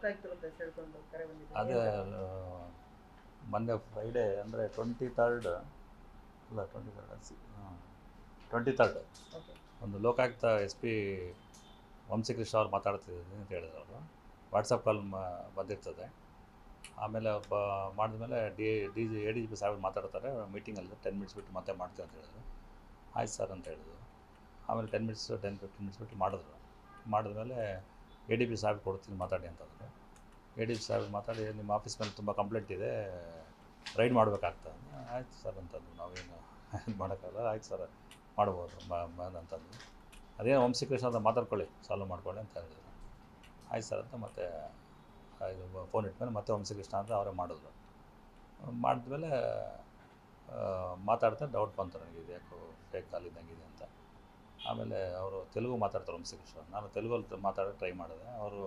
ಲೋಕಾಯುಕ್ತರು ಅಂತ ಹೇಳ್ಕೊಂಡು ಕರೆ ಬಂದಿದೆ. ಅದೇ ಮೊನ್ನೆ ಫ್ರೈಡೇ ಅಂದರೆ 23rd ಅಲ್ಲ 23rd ಓಕೆ. ಒಂದು ಲೋಕಾಯುಕ್ತ SP ವಂಶಿಕೃಷ್ಣ ಅವ್ರು ಮಾತಾಡ್ತಿದ್ದೀನಿ ಅಂತ ಹೇಳಿದ್ರು. ಅವರು ವಾಟ್ಸಪ್ ಕಾಲ್ ಬಂದಿರ್ತದೆ. ಆಮೇಲೆ ಮಾಡಿದ್ಮೇಲೆ ADGP ಸಾಹೇಬ್ ಮಾತಾಡ್ತಾರೆ ಮೀಟಿಂಗಲ್ಲಿ 10 ಮಿನಿಟ್ಸ್ ಬಿಟ್ಟು ಮತ್ತೆ ಮಾಡ್ತೀವಿ ಅಂತ ಹೇಳಿದ್ರು. ಆಯ್ತು ಸರ್ ಅಂತ ಹೇಳಿದ್ರು. ಆಮೇಲೆ 10-15 ಮಿನಿಟ್ಸ್ ಬಿಟ್ಟು ಮಾಡಿದ್ಮೇಲೆ ADP ಸಾಹೇಬ್ ಕೊಡ್ತೀನಿ ಮಾತಾಡಿ ಅಂತಂದರು. ADP ಸಾಹೇಬ್ ಮಾತಾಡಿ ನಿಮ್ಮ ಆಫೀಸ್ ಮೇಲೆ ತುಂಬ ಕಂಪ್ಲೇಂಟ್ ಇದೆ, ರೈಡ್ ಮಾಡಬೇಕಾಗ್ತದೆ. ಆಯ್ತು ಸರ್ ಅಂತಂದು, ನಾವೇನು ಇದು ಮಾಡೋಕ್ಕಾಗಲ್ಲ, ಆಯ್ತು ಸರ್ ಮಾಡ್ಬೋದು ಅಂತಂದು. ಅದೇನು ವಂಶಿಕೃಷ್ಣ ಅಂತ ಮಾತಾಡ್ಕೊಳ್ಳಿ, ಸಾಲ್ವ್ ಮಾಡ್ಕೊಳ್ಳಿ ಅಂತ ಹೇಳಿದ್ರು. ಆಯ್ತು ಸರ್ ಅಂತ ಮತ್ತೆ ಇದು ಫೋನ್ ಇಟ್ಮೇಲೆ ಮತ್ತೆ ವಂಶಿಕೃಷ್ಣ ಅಂತ ಅವರೇ ಮಾಡಿದ್ರು. ಮಾಡಿದ್ಮೇಲೆ ಮಾತಾಡ್ತಾ ಡೌಟ್ ಬಂತು ನನಗೆ, ಇದು ಯಾಕೋ ಫೇಕ್ ಕಾಲ್ ಇದ್ದಂಗಿದೆ ಅಂತ. ಆಮೇಲೆ ಅವರು ತೆಲುಗು ಮಾತಾಡ್ತಾರೆ ವಂಶಿಕೃಷ್ಣ. ನಾನು ತೆಲುಗಲ್ಲಿ ಮಾತಾಡೋಕ್ಕೆ ಟ್ರೈ ಮಾಡಿದೆ, ಅವರು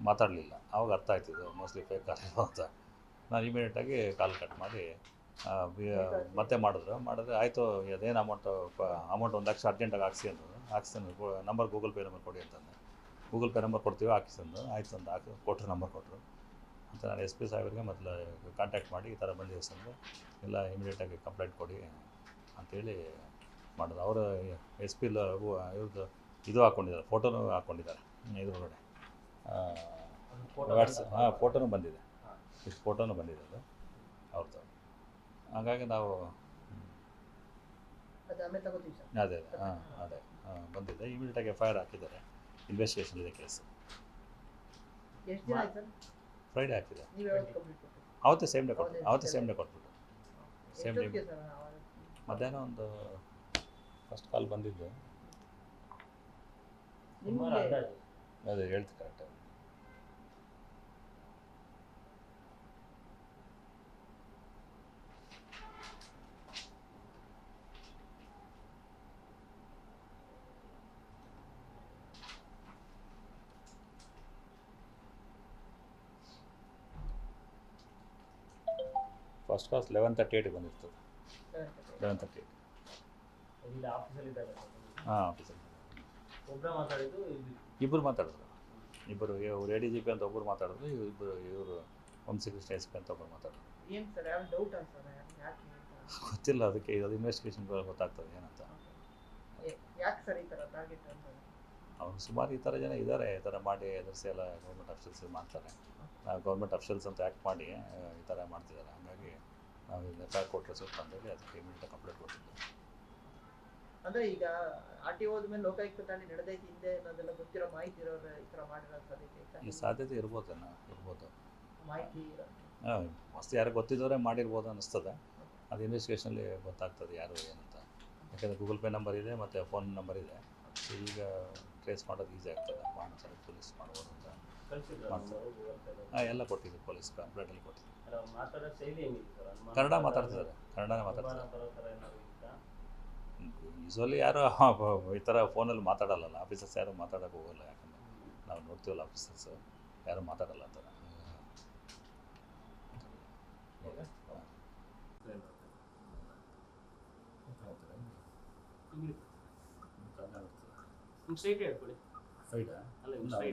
ಮಾತಾಡಲಿಲ್ಲ. ಆವಾಗ ಅರ್ಥ ಆಯ್ತಿದ್ದು ಮೋಸ್ಟ್ಲಿ ಫೇಕ್ ಕಾಲ್ ಅಂತ. ನಾನು ಇಮಿಡಿಯೇಟಾಗಿ ಕಾಲ್ ಕಟ್ ಮಾಡಿ ಮತ್ತೆ ಮಾಡಿದ್ರೆ ಆಯಿತು, ಅದೇನು ಅಮೌಂಟ್ 1 ಲಕ್ಷ ಅರ್ಜೆಂಟಾಗಿ ಹಾಕ್ಸ್ತೀನಿ ನಂಬರ್ ಗೂಗಲ್ ಪೇ ನಂಬರ್ ಕೊಡಿ ಅಂತಂದೆ. ಗೂಗಲ್ ಪೇ ನಂಬರ್ ಕೊಡ್ತೀವಿ ಹಾಕಿಸ್ತಂದು. ಆಯಿತು ಅಂತ ಕೊಟ್ಟರು, ನಂಬರ್ ಕೊಟ್ಟರು ಅಂತ. ನಾನು SP ಸಾಹೇಬರಿಗೆ ಮೊದಲು ಕಾಂಟ್ಯಾಕ್ಟ್ ಮಾಡಿ ಈ ಥರ ಬಂದಿದೆ ಸರ್, ಎಲ್ಲ ಇಮಿಡಿಯೇಟಾಗಿ ಕಂಪ್ಲೇಂಟ್ ಕೊಡಿ ಅಂಥೇಳಿ ಮಾಡೋದು. ಅವರು SP ಇವ್ರದ್ದು ಇದು ಹಾಕ್ಕೊಂಡಿದ್ದಾರೆ, ಫೋಟೋನು ಹಾಕ್ಕೊಂಡಿದ್ದಾರೆ ಇದ್ರೊಳಗಡೆ. ಫೋಟೋನು ಬಂದಿದೆ, ಇಷ್ಟು ಫೋಟೋನು ಬಂದಿದೆ ಅದು ಅವ್ರದ್ದು. ಹಾಗಾಗಿ ನಾವು ಅದೇ ಬಂದಿದೆ. ಇಮಿಡಿಯೇಟಾಗಿ FIR ಹಾಕಿದ್ದಾರೆ, ಇನ್ವೆಸ್ಟಿಗೇಷನ್ ಇದೆ ಕೇಸು. ಫ್ರೈಡೇ ಹಾಕಿದೆ. ಅವತ್ತೇ ಸೇಮ್ ಡೇ ಕೊಟ್ಬಿಟ್ಟು ಸೇಮ್ ಡೇ ಮಧ್ಯಾಹ್ನ ಒಂದು ಫಸ್ಟ್ ಕಾಲ್ ಬಂದಿದ್ದು. ಅದೇ ಹೇಳ್ತೀನಿ ಕರೆಕ್ಟ್. ಫಸ್ಟ್ ಕಾಲ್ 11:38 ಬಂದಿರ್ತದೆ. 11:38 ಹಾಂ, ಆಫೀಸಲ್ಲಿ ಇಬ್ಬರು ಮಾತಾಡಿದ್ರು. ಇಬ್ಬರು ಇವರು ADGP ಅಂತ ಒಬ್ಬರು ಮಾತಾಡಿದ್ರು, ಇವರು ವಂಶಿಕೃಷ್ಣ SP ಅಂತ ಒಬ್ಬರು ಮಾತಾಡಿದ್ರು. ಗೊತ್ತಿಲ್ಲ, ಅದಕ್ಕೆ ಇದು ಇನ್ವೆಸ್ಟಿಗೇಷನ್ ಗೊತ್ತಾಗ್ತದೆ ಏನಂತ. ಅವ್ರು ಸುಮಾರು ಈ ಥರ ಜನ ಇದ್ದಾರೆ, ಈ ಥರ ಮಾಡಿ ಎದುರಿಸಿ ಎಲ್ಲ ಗೌರ್ಮೆಂಟ್ ಅಫಿಷಿಯಲ್ಸ್ ಮಾಡ್ತಾರೆ. ನಾವು ಗೌರ್ಮೆಂಟ್ ಅಫಿಷಿಯಲ್ಸ್ ಅಂತ ಆ್ಯಕ್ಟ್ ಮಾಡಿ ಈ ಥರ ಮಾಡ್ತಿದ್ದಾರೆ. ಹಾಗಾಗಿ ನಾವು FIR ಕೊಟ್ಟರೆ ಸೂಕ್ತ ಅಂತೇಳಿ ಅದಕ್ಕೆ ಇಮಿಡಿಯೇಟ್ ಕಂಪ್ಲೇಂಟ್ ಕೊಟ್ಟಿದ್ದು. ಅಂದರೆ ಈಗ RTO ಮೇಲೆ ಲೋಕಾಯುಕ್ತ ಠಾಣೆ ನಡೆದೈತಿ ಹಿಂದೆ ಅನ್ನೋದೆಲ್ಲ ಗೊತ್ತಿರೋ ಮಾಹಿತಿ ಇರೋರು ಈ ಥರ ಮಾಡಿರೋ ಸಾಧ್ಯತೆ ಈ ಸಾಧ್ಯತೆ ಇರ್ಬೋದು. ಮಾಹಿತಿ ಮಸ್ತ್ ಯಾರು ಗೊತ್ತಿದ್ದವರೇ ಮಾಡಿರ್ಬೋದು ಅನ್ನಿಸ್ತದೆ. ಅದು ಇನ್ವೆಸ್ಟಿಗೇಷನಲ್ಲಿ ಗೊತ್ತಾಗ್ತದೆ ಯಾರು ಏನಂತ. ಯಾಕಂದರೆ ಗೂಗಲ್ ಪೇ ನಂಬರ್ ಇದೆ ಮತ್ತು ಫೋನ್ ನಂಬರ್ ಇದೆ. ಈಗ ಟ್ರೇಸ್ ಮಾಡೋದು ಈಸಿ ಆಗ್ತದೆ. ಮಾಡ್ತಾರೆ, ಪೊಲೀಸ್ ಮಾಡ್ಬೋದು ಅಂತ ಮಾಡ್ತಾರೆ. ಎಲ್ಲ ಕೊಟ್ಟಿದ್ದು ಪೊಲೀಸ್ ಕಂಪ್ಲೇಂಟಲ್ಲಿ ಕೊಟ್ಟಿದ್ದು. ಕನ್ನಡ ಮಾತಾಡ್ತಿದ್ದಾರೆ, ಕನ್ನಡನೇ ಮಾತಾಡ್ತಾರೆ. ಯೂಶ್ವಲಿ ಯಾರು ಈ ಥರ ಫೋನಲ್ಲಿ ಮಾತಾಡಲ್ಲ, ಆಫೀಸರ್ಸ್ ಯಾರು ಮಾತಾಡೋಕೆ ಹೋಗಲ್ಲ. ಯಾಕಂದರೆ ನಾವು ನೋಡ್ತೀವಲ್ಲ, ಆಫೀಸರ್ಸ್ ಯಾರು ಮಾತಾಡಲ್ಲ ಆ ಥರ.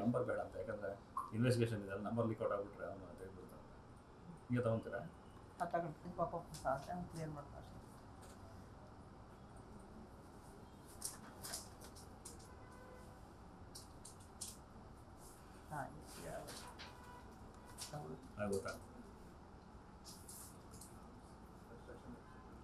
ನಂಬರ್ ಬೇಡ ಅಂತ, ಯಾಕಂದರೆ ಇನ್ವೆಸ್ಟಿಗೇಷನ್ ಇದೆ, ನಂಬರ್ ಲೀಕ್ ಔಟ್ ಆಗಿಬಿಟ್ರೆ ಅವನು ತೆಗೆದುಬಿಡ್ತಾನೆ. ಹಿಂಗೆ ತೊಗೊತೀರಾ? ಕ್ಲಿಯರ್ ಮಾಡ್ತಾರೆ. ಗೊತ್ತಾಗ್ತದೆ.